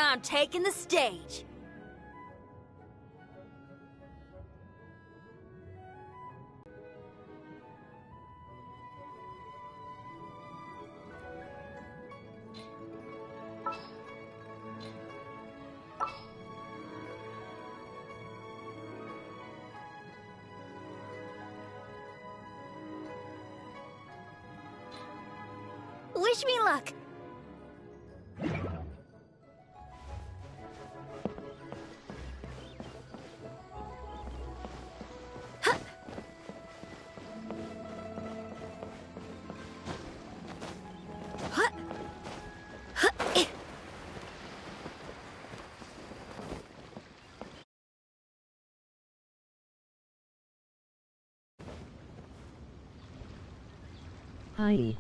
I'm taking the stage. Wish me luck. Hi.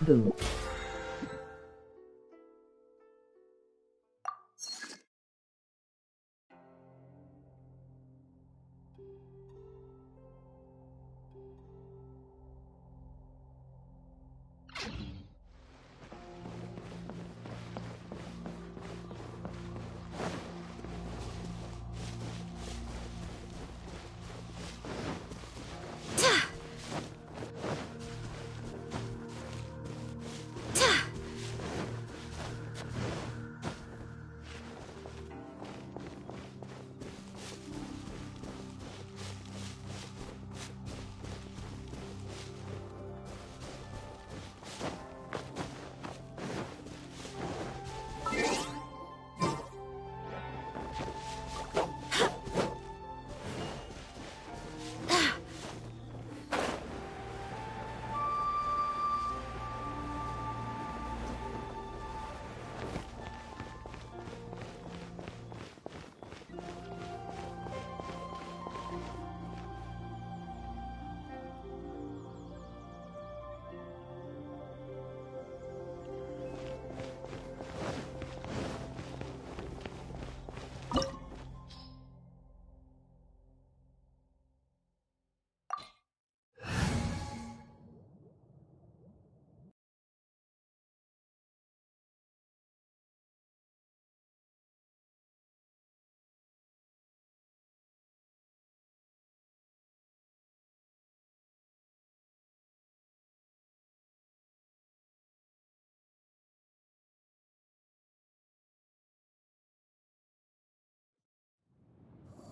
Boo.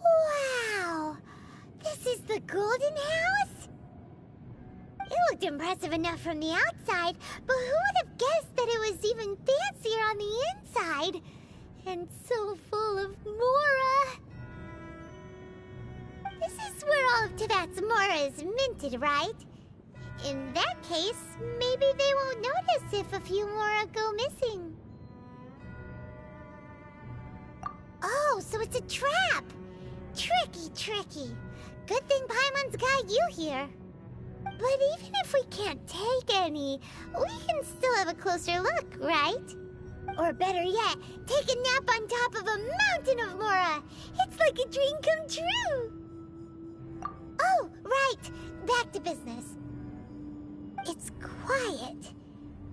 Wow! This is the Golden House? It looked impressive enough from the outside, but who would have guessed that it was even fancier on the inside? And so full of Mora! This is where all of Teyvat's Mora is minted, right? In that case, maybe they won't notice if a few Mora go missing. Oh, so it's a trap! Tricky, tricky. Good thing Paimon's got you here. But even if we can't take any, we can still have a closer look, right? Or better yet, take a nap on top of a mountain of Mora. It's like a dream come true. Oh, right. Back to business. It's quiet.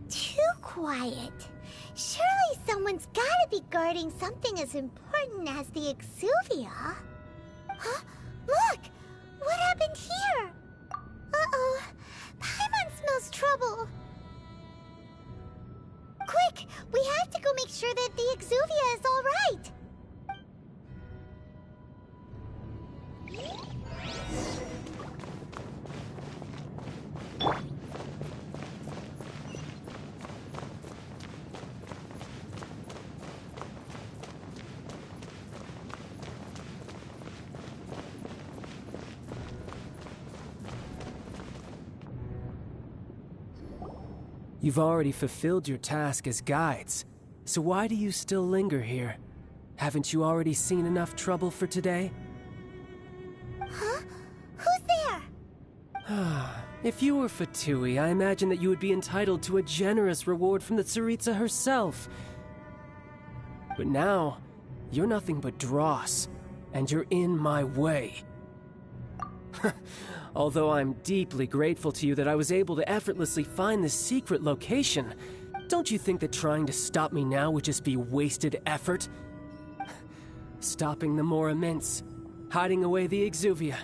Too quiet. Surely someone's gotta be guarding something as important as the Exuvia. Huh? Look! What happened here? Uh-oh. Paimon smells trouble. Quick! We have to go make sure that the Exuvia is all right. You've already fulfilled your task as guides, so why do you still linger here? Haven't you already seen enough trouble for today? Huh? Who's there? If you were Fatui, I imagine that you would be entitled to a generous reward from the Tsaritsa herself. But now, you're nothing but dross, and you're in my way. Although I'm deeply grateful to you that I was able to effortlessly find this secret location, don't you think that trying to stop me now would just be wasted effort? Stopping the Mora Mints, hiding away the Exuvia.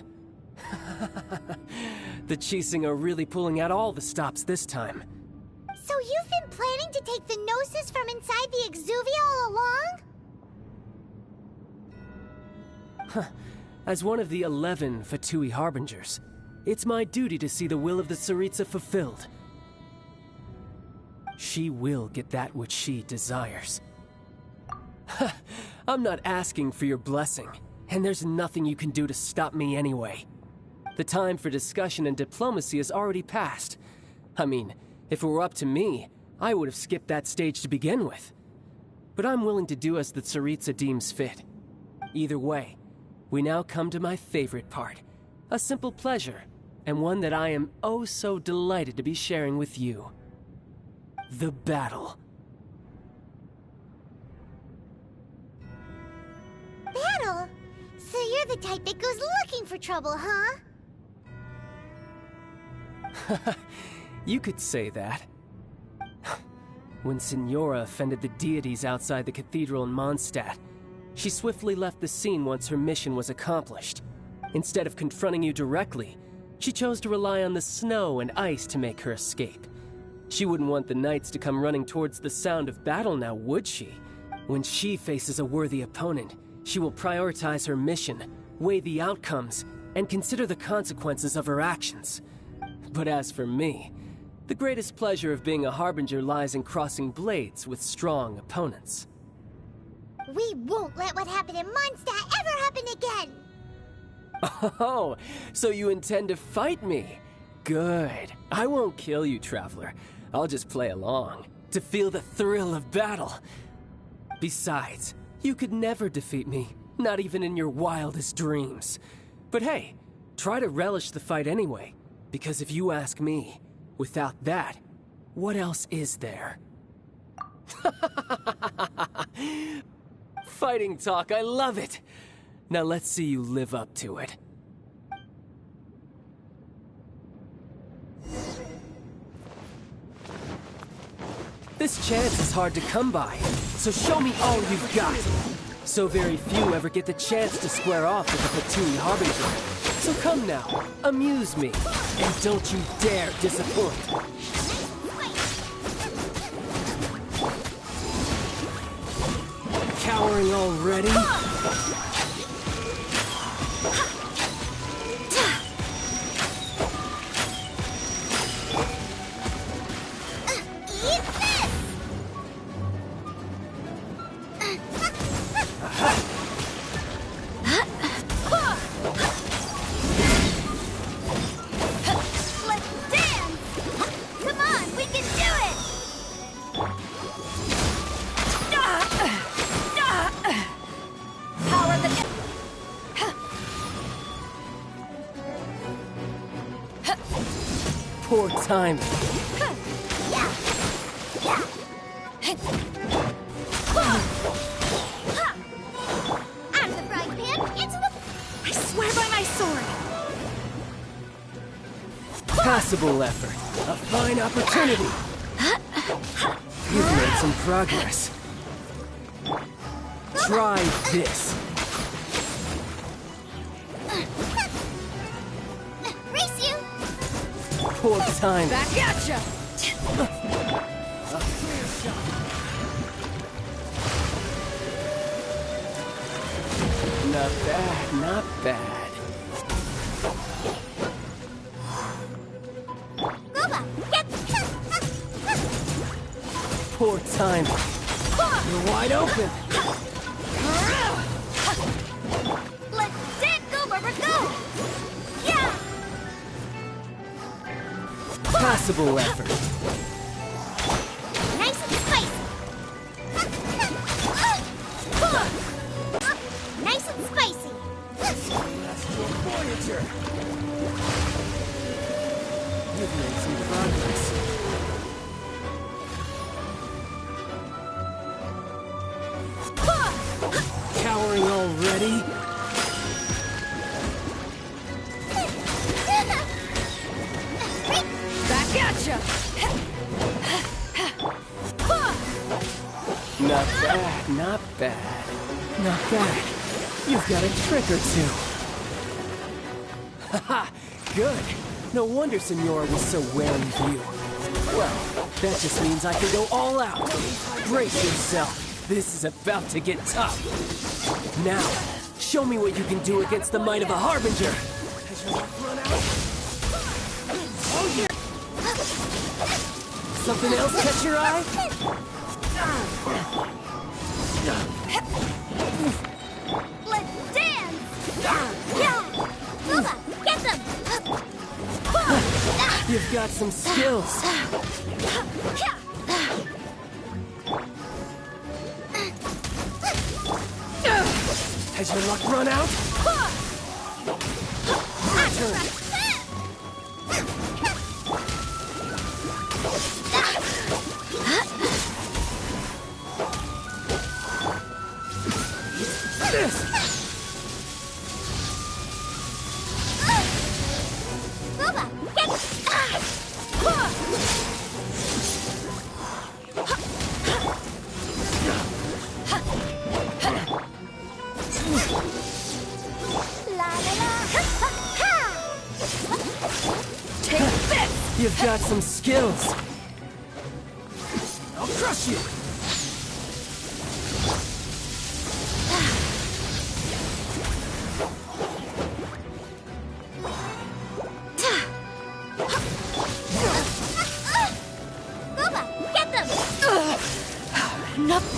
The Chising are really pulling out all the stops this time. So you've been planning to take the Gnosis from inside the Exuvia all along? As one of the 11 Fatui Harbingers, it's my duty to see the will of the Tsaritsa fulfilled. She will get that which she desires. I'm not asking for your blessing, and there's nothing you can do to stop me anyway. The time for discussion and diplomacy has already passed. I mean, if it were up to me, I would have skipped that stage to begin with. But I'm willing to do as the Tsaritsa deems fit. Either way, we now come to my favorite part. A simple pleasure, and one that I am oh so delighted to be sharing with you. The battle. Battle? So you're the type that goes looking for trouble, huh? You could say that. When Signora offended the deities outside the cathedral in Mondstadt, she swiftly left the scene once her mission was accomplished. Instead of confronting you directly, she chose to rely on the snow and ice to make her escape. She wouldn't want the knights to come running towards the sound of battle now, would she? When she faces a worthy opponent, she will prioritize her mission, weigh the outcomes, and consider the consequences of her actions. But as for me, the greatest pleasure of being a Harbinger lies in crossing blades with strong opponents. We won't let what happened in Mondstadt ever happen again! Oh, so you intend to fight me? Good. I won't kill you, Traveler. I'll just play along, to feel the thrill of battle. Besides, you could never defeat me, not even in your wildest dreams. But hey, try to relish the fight anyway, because if you ask me, without that, what else is there? Fighting talk, I love it! Now let's see you live up to it. This chance is hard to come by, so show me all you've got. So very few ever get the chance to square off with the Fatui Harbinger. So come now, amuse me, and don't you dare disappoint. Cowering already? Power the Poor timing. Out of the frying pan, into the... I swear by my sword! Passable effort. A fine opportunity. You've made some progress. Try this. Race you! Poor timing. Back at ya! Not bad, not bad. Roba, get... Poor timing. You're wide open. Let's dance, go, Barbara, go! Yeah! Passable effort. Nice and spicy! Nice and spicy! Voyager. You've made some progress. Cowering already? Back at ya! Not bad, not bad. Not bad. You've got a trick or two. Haha, good. No wonder Senora was so wary of you. Well, that just means I can go all out. Brace yourself. This is about to get tough. Now, show me what you can do against the might of a Harbinger. Has your luck run out? Oh yeah! Something else catch your eye? Let's dance! Yeah! Roba, get them! You've got some skills. Has your luck run out? My turn. This. Roba, get... La la la! Ha! Take this! You've got some skills. I'll crush you. Roba, get them! Enough!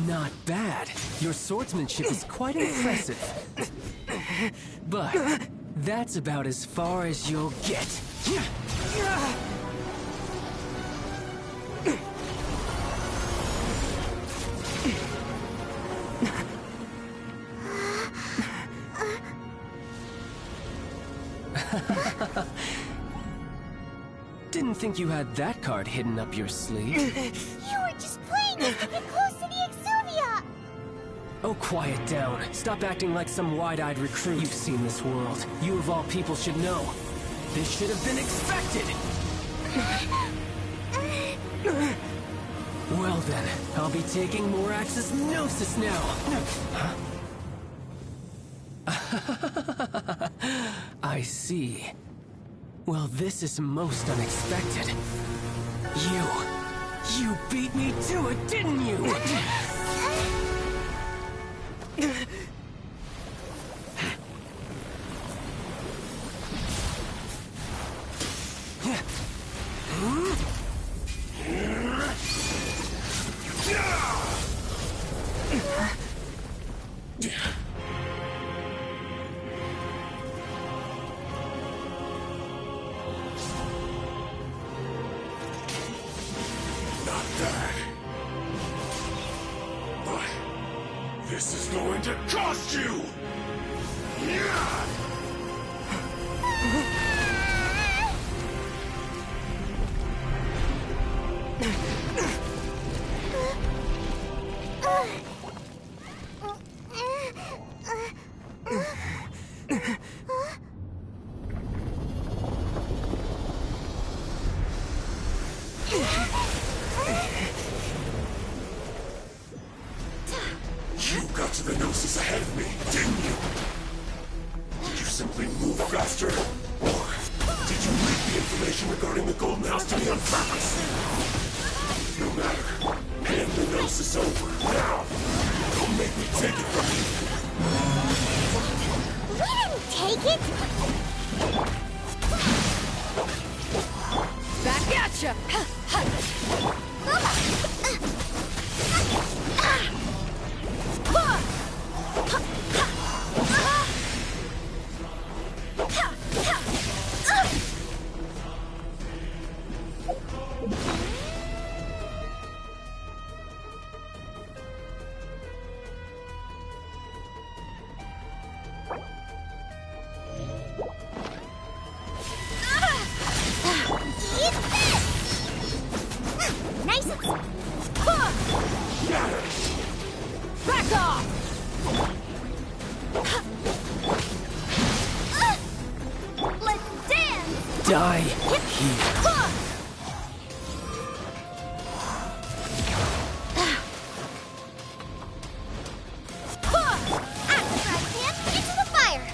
Not bad. Your swordsmanship is quite impressive. But that's about as far as you'll get. Didn't think you had that card hidden up your sleeve. You were just playing us to get close to the Exuvia! Oh, quiet down. Stop acting like some wide-eyed recruit. You've seen this world. You of all people should know. This should have been expected! Well then, I'll be taking Morax's Gnosis now! Huh? I see. Well, this is most unexpected. You beat me to it, didn't you? This is going to cost you! Yeah! You got to the Gnosis ahead of me, didn't you? Did you simply move faster? Or did you leak the information regarding the Golden House to me on purpose? No matter. Hand the Gnosis over, now! Don't make me take it from you! We didn't take it! Back at ya! Eat this! Nice and... Back off! Let's dance! Die here. Into the fire!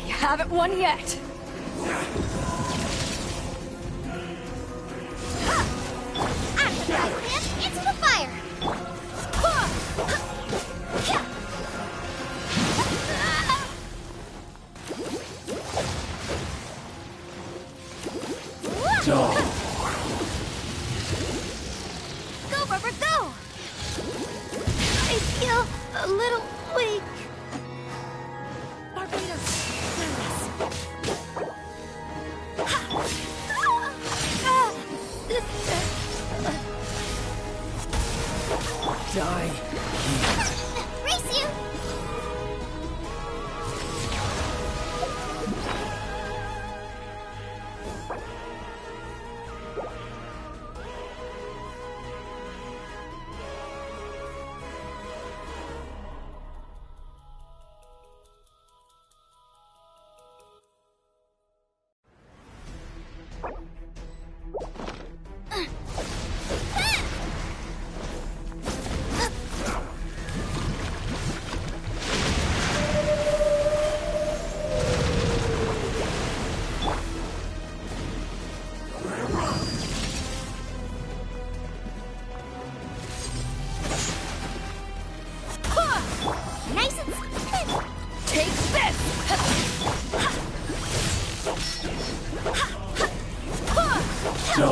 You haven't won yet. Into the fire! No. Go, Rubber, go! I feel a little weak. Barbados, Die here. Race you! Nice and... take this! No.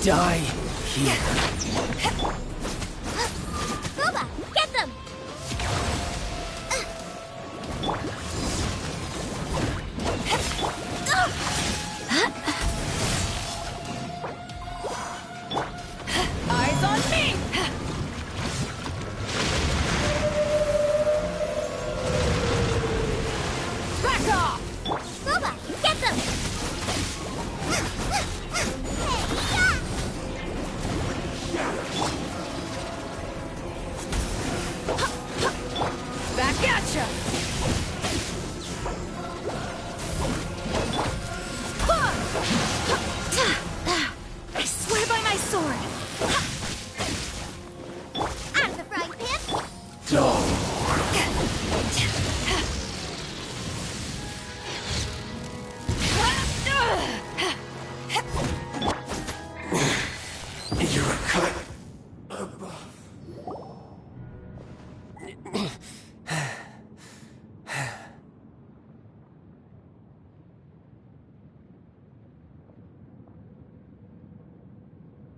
Die here. Boba, get them! Eyes on me! Back off! Boba, get them! Back at ya! I swear by my sword! Out of the frying pan! Dumb. You're a cut above.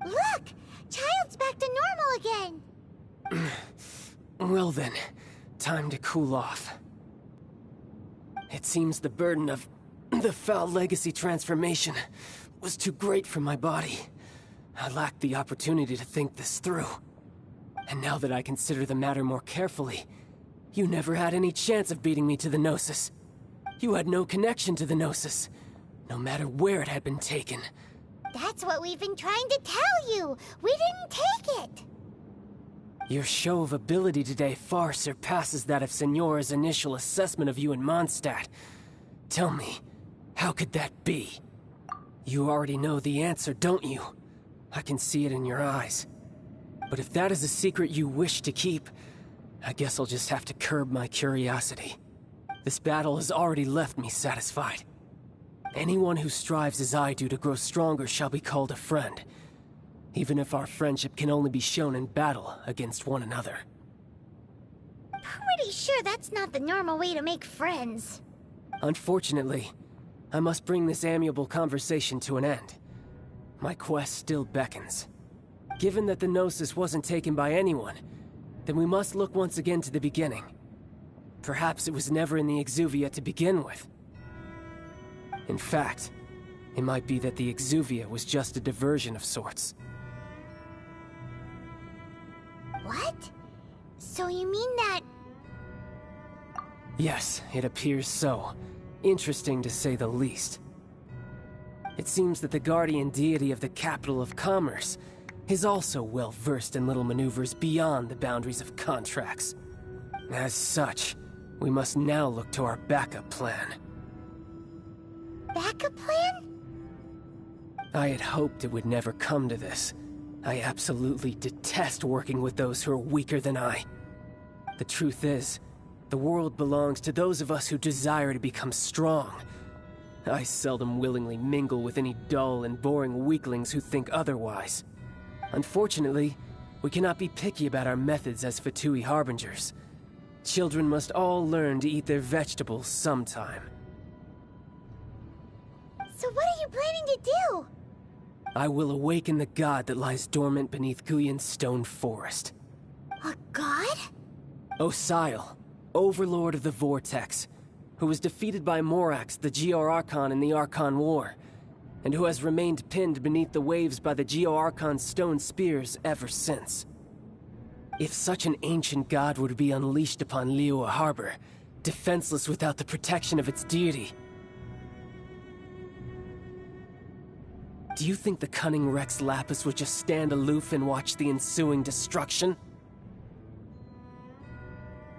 Look! Child's back to normal again! Well then, time to cool off. It seems the burden of the foul legacy transformation was too great for my body. I lacked the opportunity to think this through. And now that I consider the matter more carefully, you never had any chance of beating me to the Gnosis. You had no connection to the Gnosis, no matter where it had been taken. That's what we've been trying to tell you! We didn't take it! Your show of ability today far surpasses that of Signora's initial assessment of you in Mondstadt. Tell me, how could that be? You already know the answer, don't you? I can see it in your eyes. But if that is a secret you wish to keep, I guess I'll just have to curb my curiosity. This battle has already left me satisfied. Anyone who strives as I do to grow stronger shall be called a friend, even if our friendship can only be shown in battle against one another. Pretty sure that's not the normal way to make friends. Unfortunately, I must bring this amiable conversation to an end. My quest still beckons. Given that the Gnosis wasn't taken by anyone, then we must look once again to the beginning. Perhaps it was never in the Exuvia to begin with. In fact, it might be that the Exuvia was just a diversion of sorts. What? So you mean that... Yes, it appears so. Interesting to say the least. It seems that the guardian deity of the capital of commerce is also well versed in little maneuvers beyond the boundaries of contracts. As such, we must now look to our backup plan. backup plan? I had hoped it would never come to this. I absolutely detest working with those who are weaker than I. The truth is, the world belongs to those of us who desire to become strong. I seldom willingly mingle with any dull and boring weaklings who think otherwise. Unfortunately, we cannot be picky about our methods as Fatui Harbingers. Children must all learn to eat their vegetables sometime. So what are you planning to do? I will awaken the god that lies dormant beneath Guyon's stone forest. A god? Osial, overlord of the Vortex, who was defeated by Morax, the Geo-Archon in the Archon War, and who has remained pinned beneath the waves by the Geo-Archon's stone spears ever since. If such an ancient god were to be unleashed upon Liyue Harbor, defenseless without the protection of its deity, do you think the cunning Rex Lapis would just stand aloof and watch the ensuing destruction?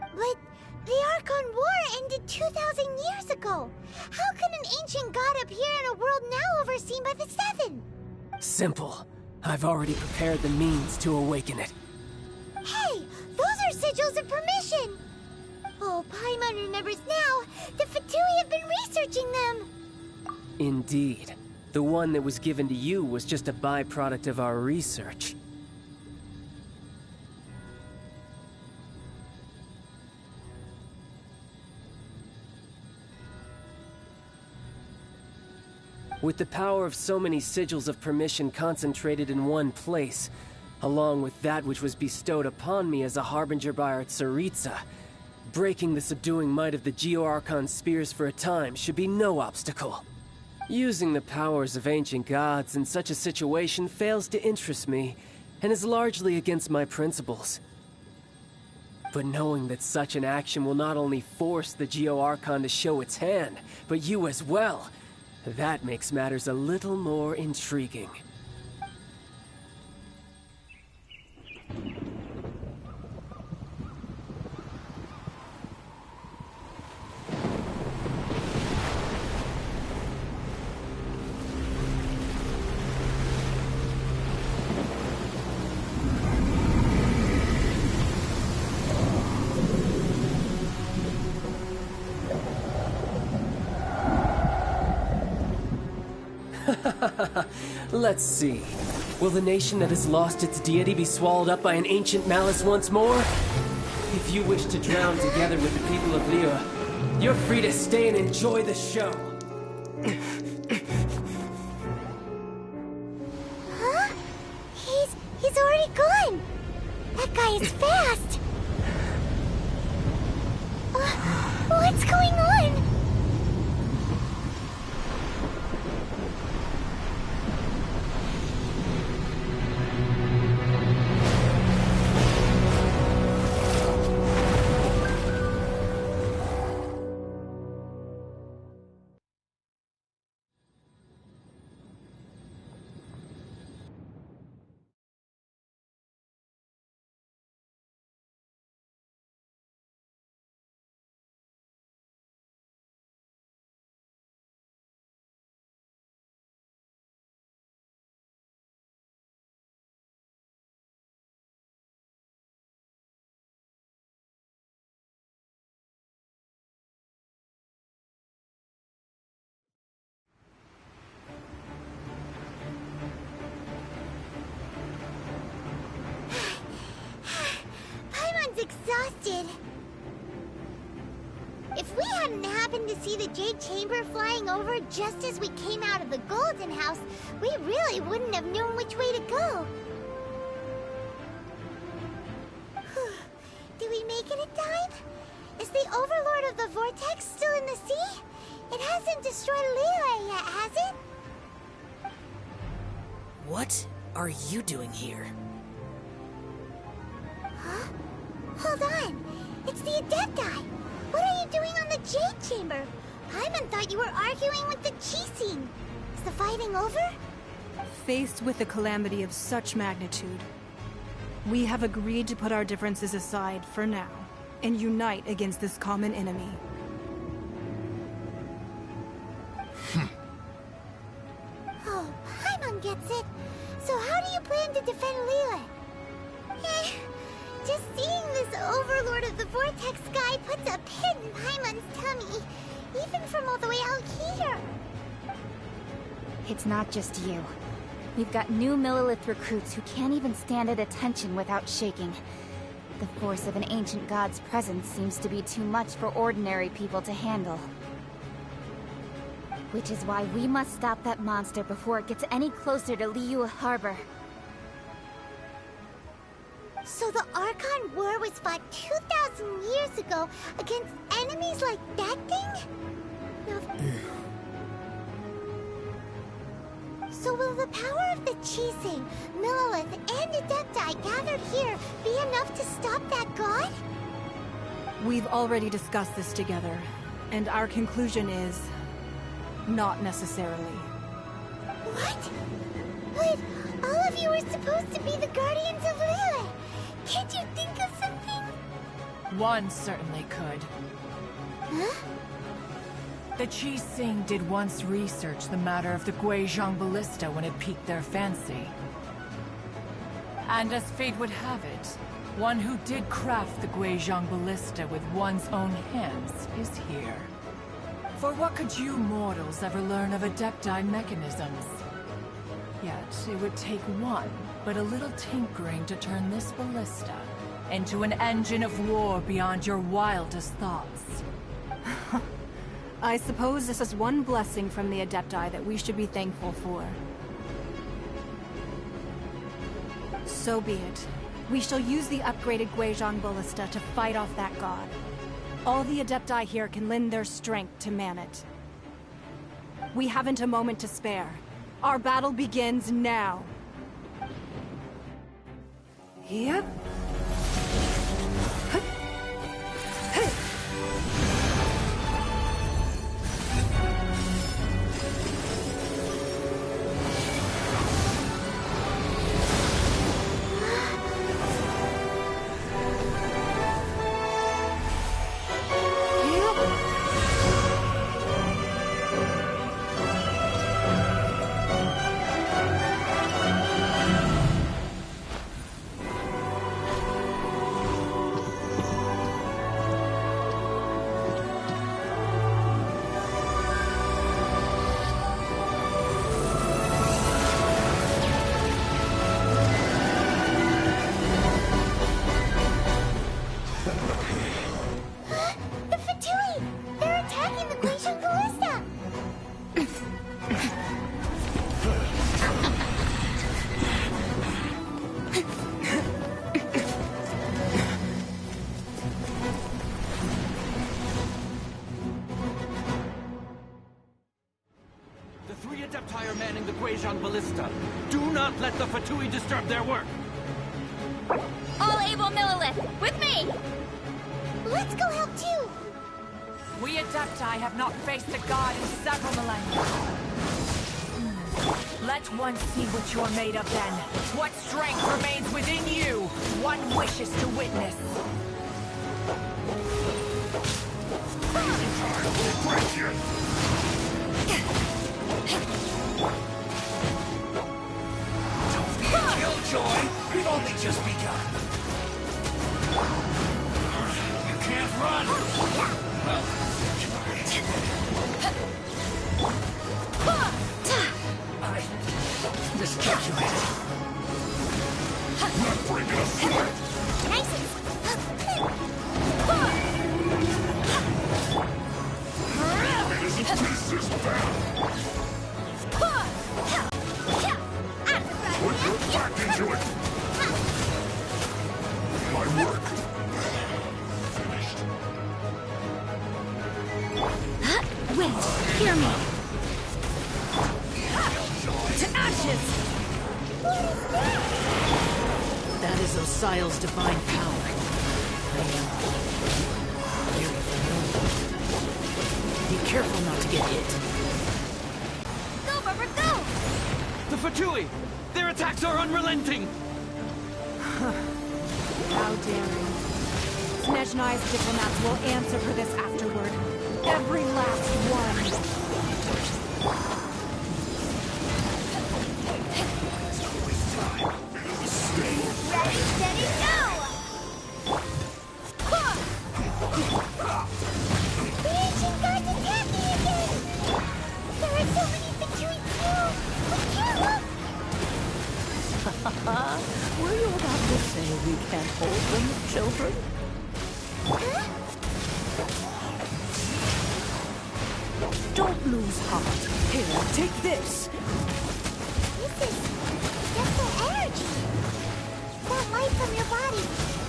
But the Archon War ended 2,000 years ago. How can an ancient god appear in a world now overseen by the Seven? Simple. I've already prepared the means to awaken it. Hey, those are sigils of permission. Oh, Paimon remembers now. The Fatui have been researching them. Indeed. The one that was given to you was just a byproduct of our research. With the power of so many sigils of permission concentrated in one place, along with that which was bestowed upon me as a harbinger by our Tsaritsa, breaking the subduing might of the Geo-Archon spears for a time should be no obstacle. Using the powers of ancient gods in such a situation fails to interest me, and is largely against my principles. But knowing that such an action will not only force the Geo-Archon to show its hand, but you as well, that makes matters a little more intriguing. Let's see. Will the nation that has lost its deity be swallowed up by an ancient malice once more? If you wish to drown together with the people of Liyue, you're free to stay and enjoy the show. Huh? He's already gone! That guy is fast! What's going on? Exhausted. If we hadn't happened to see the Jade Chamber flying over just as we came out of the Golden House, we really wouldn't have known which way to go. Did we make it in time? Is the Overlord of the Vortex still in the sea? It hasn't destroyed Liyue yet, has it? What are you doing here? Huh? Hold on! It's the Adepti! What are you doing on the Jade Chamber? Paimon thought you were arguing with the Qixing. Is the fighting over? Faced with a calamity of such magnitude, we have agreed to put our differences aside for now and unite against this common enemy. Oh, Paimon gets it. So how do you plan to defend Liyue? Just seeing this Overlord of the Vortex guy puts a pit in Paimon's tummy, even from all the way out here. It's not just you. We've got new Millilith recruits who can't even stand at attention without shaking. The force of an ancient god's presence seems to be too much for ordinary people to handle. Which is why we must stop that monster before it gets any closer to Liyue Harbor. So the Archon War was fought 2,000 years ago against enemies like that thing? No. So will the power of the Qixing, Millilith, and Adepti gathered here be enough to stop that god? We've already discussed this together, and our conclusion is... not necessarily. What? But all of you are supposed to be the Guardians of Liyue. Can't you think of something? One certainly could. Huh? The Qixing did once research the matter of the Guizhong Ballista when it piqued their fancy. And as fate would have it, one who did craft the Guizhong Ballista with one's own hands is here. For what could you mortals ever learn of Adepti mechanisms? Yet, it would take one, but a little tinkering to turn this ballista into an engine of war beyond your wildest thoughts. I suppose this is one blessing from the Adepti that we should be thankful for. So be it. We shall use the upgraded Guizhong Ballista to fight off that god. All the Adepti here can lend their strength to man it. We haven't a moment to spare. Our battle begins now. Yep. Ballista. Do not let the Fatui disturb their work. All able Millilith, with me! Let's go help too! We Adepti have not faced a god in several millennia. Let one see what you're made of then. What strength remains within you, one wishes to witness. Break it! Don't be a killjoy! We've only just begun. You can't run! Well, I just kept you in. Not breaking a sweat! Nice! It isn't this bad! Put your back into it! My work! Finished. Wait, hear me. To ashes! That is Osial's divine power. I am very familiar with it. Be careful not to get hit. Go, Rubber, go! The Fatui! Their attacks are unrelenting! How daring. Snezhnai's diplomats will answer for this afterward. Every last one. Ready, steady, go! The ancient gods attacking again! There are so many Fatui too! We can't look! Were you about to say we can't hold them, children? Huh? Don't lose heart. Here, take this. This is just the energy. That light from your body.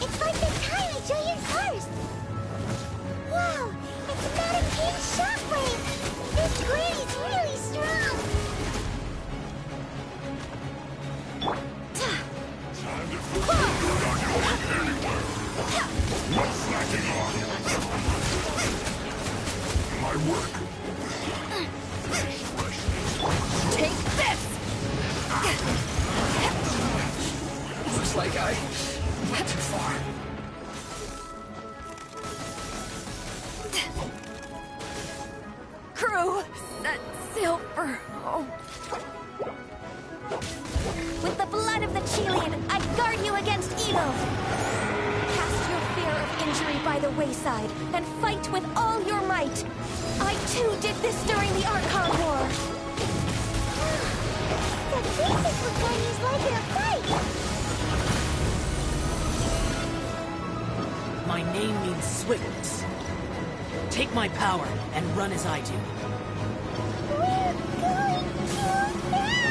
It's like the tiny giant burst. Wow, it's Madame King's shockwave. This granny's really strong. Time to put you're not going anywhere! No slacking off! My work! Take this! Looks like I went too far. Crew, that silver. Oh. With the blood of the Chelian, I guard you against evil! Cast your fear of injury by the wayside, and fight with all your might! I too did this during the Archon War! So this is what Granny's like in a fight. My name means swiftness. Take my power and run as I do. We're going too fast!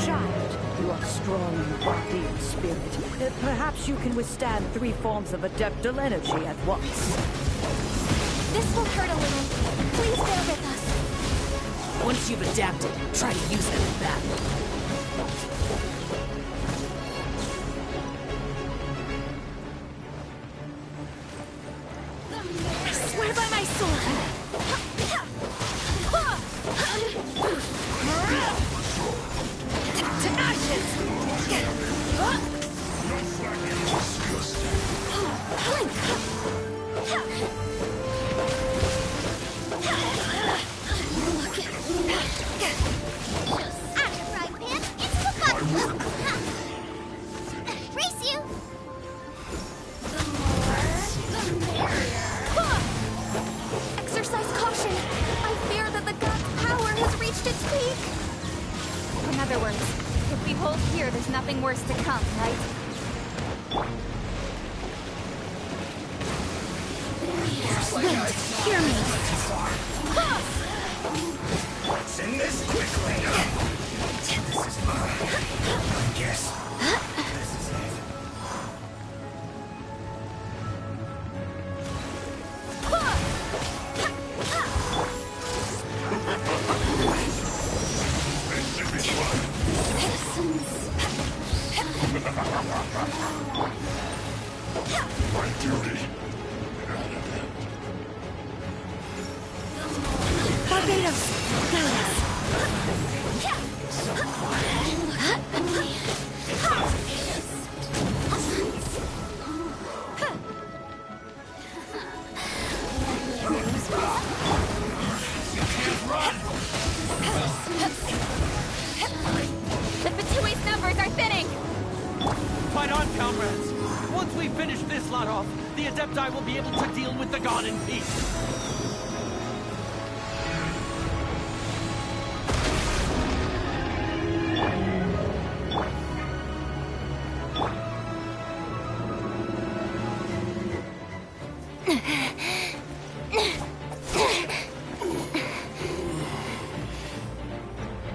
Child, you are strong in body and spirit. Perhaps you can withstand 3 forms of adeptal energy at once. This will hurt a little. Please bear with us. Once you've adapted, try to use them in battle. I swear by my sword! To ashes! Race you! Exercise caution! I fear that the god's power has reached its peak! In other words, if we hold here, there's nothing worse to come, right? Wait, hear me. What's in this quickly? This is mine. I guess this is it. My duty. Barbados, guide us. The Batui's numbers are thinning! Fight on, comrades! Once we finish this lot off, the Adepti will be able to deal with the God in peace.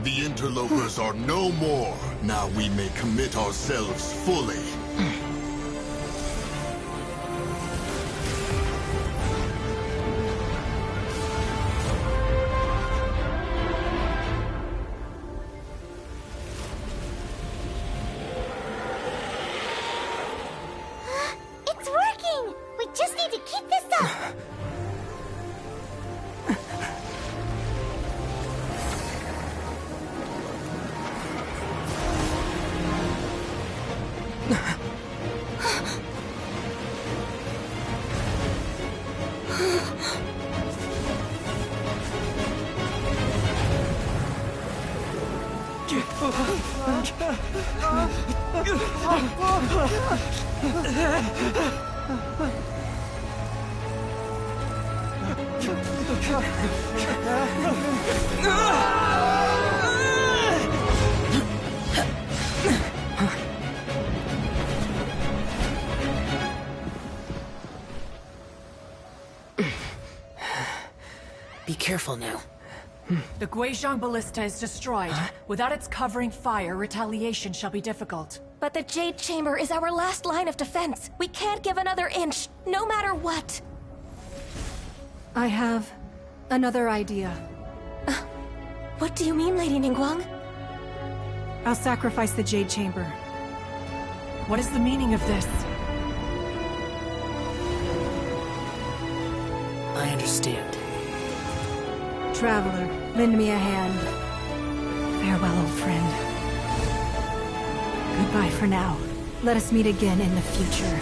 The interlopers are no more. Now we may commit ourselves fully. It's working! We just need to keep this up! Be careful now. The Guizhong Ballista is destroyed. Without its covering fire, retaliation shall be difficult. But the Jade Chamber is our last line of defense. We can't give another inch, no matter what. I have another idea. What do you mean, Lady Ningguang? I'll sacrifice the Jade Chamber. What is the meaning of this? I understand. Traveler, lend me a hand. Farewell, old friend. Goodbye for now. Let us meet again in the future.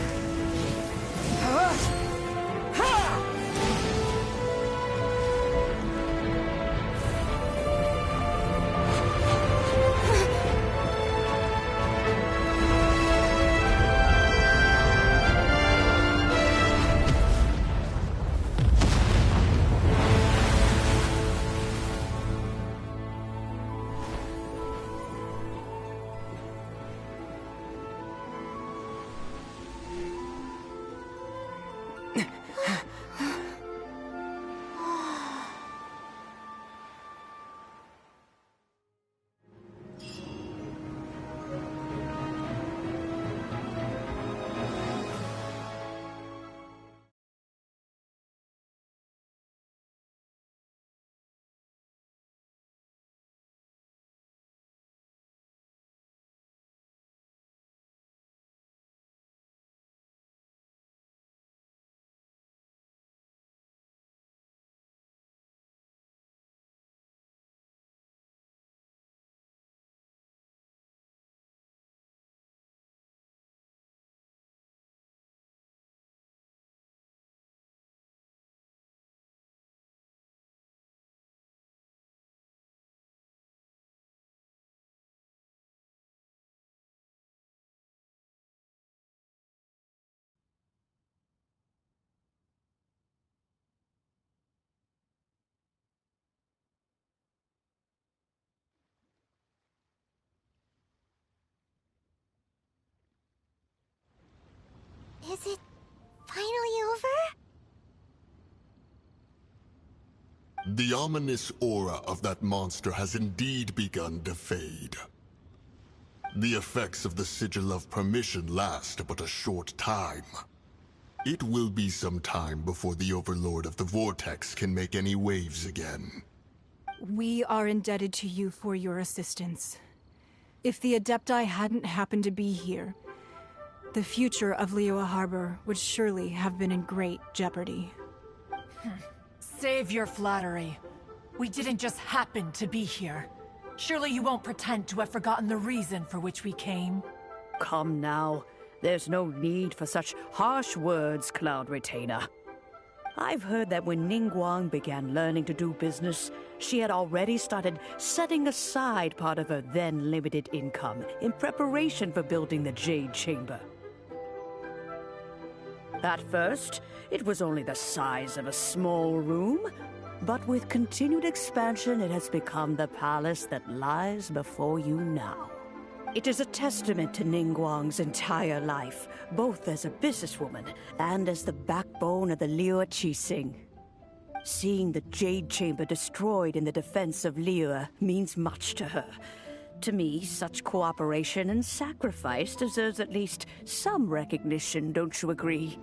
Is it finally over? The ominous aura of that monster has indeed begun to fade. The effects of the Sigil of Permission last but a short time. It will be some time before the Overlord of the Vortex can make any waves again. We are indebted to you for your assistance. If the Adepti hadn't happened to be here, the future of Liyue Harbor would surely have been in great jeopardy. Save your flattery. We didn't just happen to be here. Surely you won't pretend to have forgotten the reason for which we came. Come now. There's no need for such harsh words, Cloud Retainer. I've heard that when Ningguang began learning to do business, she had already started setting aside part of her then limited income in preparation for building the Jade Chamber. At first, it was only the size of a small room, but with continued expansion, it has become the palace that lies before you now. It is a testament to Ningguang's entire life, both as a businesswoman and as the backbone of the Liyue Qixing. Seeing the Jade Chamber destroyed in the defense of Liyue means much to her. To me, such cooperation and sacrifice deserves at least some recognition, don't you agree?